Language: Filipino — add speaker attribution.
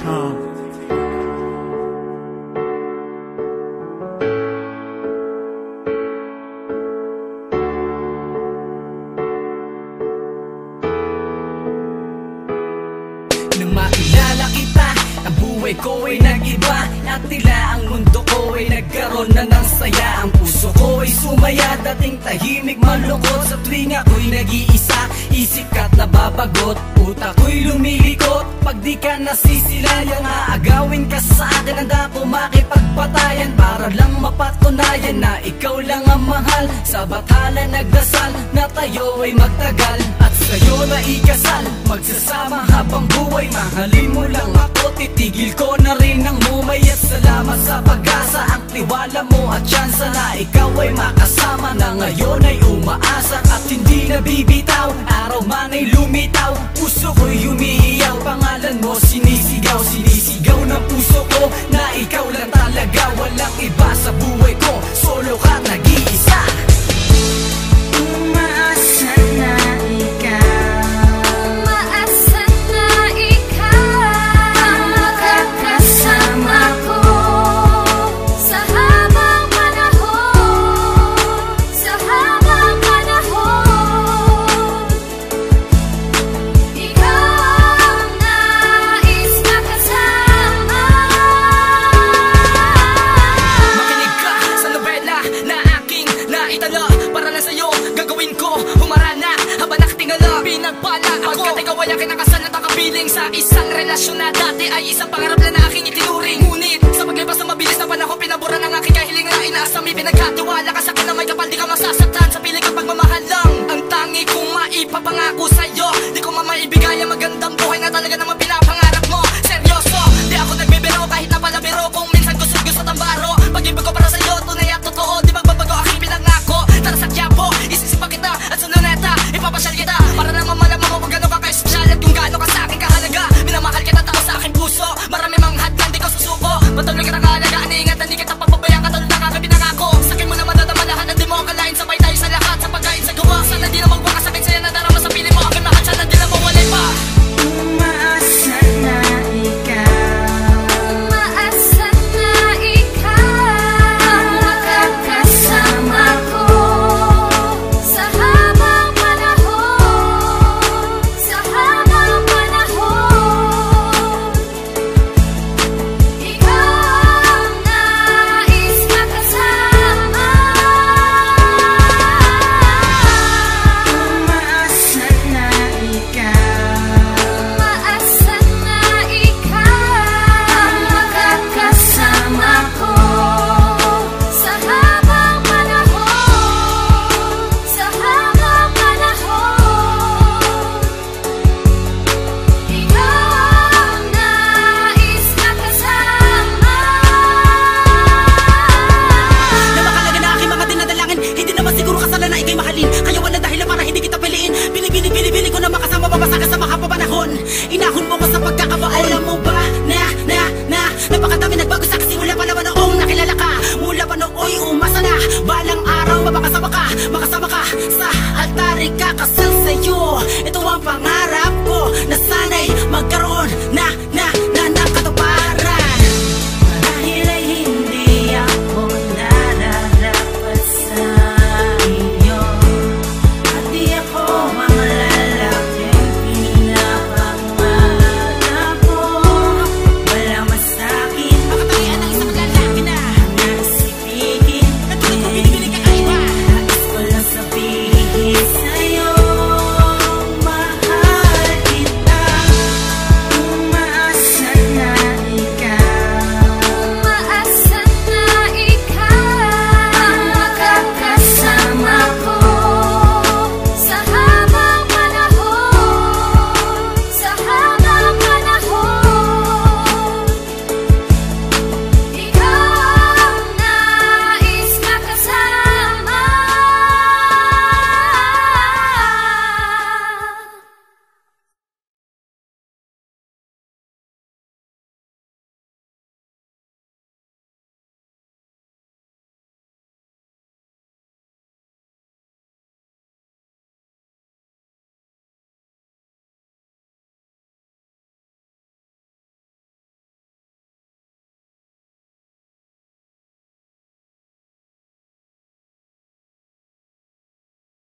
Speaker 1: SoundCloud.com.
Speaker 2: Nang makilala kita, ang buhay ko ay nag-iba, at tila ang mundo ko ay nagkaroon na ng saya. Ang puso ko ay sumaya, dating tahimik malungkot. Sa tuwing ako'y nag-iisa, isip ka't nababagot, utak ko'y lumilikot. Pag di ka nasisilayan, aagawin ka sa akin, handa ko makipagpatayan para lang mapatunayan na ikaw lang ang mahal. Sa bathala nagdasal na tayo ay magtagal, at sa'yo na ikasal, magsasama habang buhay. Mahalin mo lang ako, titigil ko na rin ang mumay. At salamat sa pag-asa, ang tiwala mo at tsansa na ikaw ay makasama, na ngayon ay umaasa at hindi nabibitaw. Araw man ay lumitaw, puso ko'y umiiyaw. Pangalan mo sinisigaw, sinisigaw ng puso ko na ikaw lang talaga. Walang iba sa buhay ko, solo ka nag-iisa.
Speaker 3: Umaasa na ikaw, umaasa na ikaw ang makakasama ko sa habang panahon, sa habang panahon. Ikaw ang nais makasama.
Speaker 2: Makinig ka sa nobela na aking naitala, para lang sa'yo gagawin ko, humarana habang nakatingala. Pinagpala ako pagkat ikaw ay aking nakasal at nakapiling sa isang relasyon na dati ay isang pangarap na aking itinuring. Ngunit sa paglipas ng mabilis na panahon, pinabura ng aking kahilingan na inaasa. May pinagkatiwala ka sa'kin na may kapal, di ka masasaktan. Sa piling ang pagmamahal lang ang tangi kong maipapangako sa'yo. Di ko mamaibigay ang magandang buhay na talaga naman pinapangarap mo. Seryoso, di ako nagbibiro kahit na palabiro. Kung minsan gusto tambaro, pag-ibig ko para sa'yo tunay at totoo, di magbabago aking pinangako. Tara sa Quiapo, isisipa kita at sununeta, ipapasyal kita para naman malaman mo kung gano'n ka ka-espesyal at kung gano'n ka sa akin kahalaga. Minamahal kita, tao sa aking puso, marami mang hadlang di ko susuko. Patuloy kita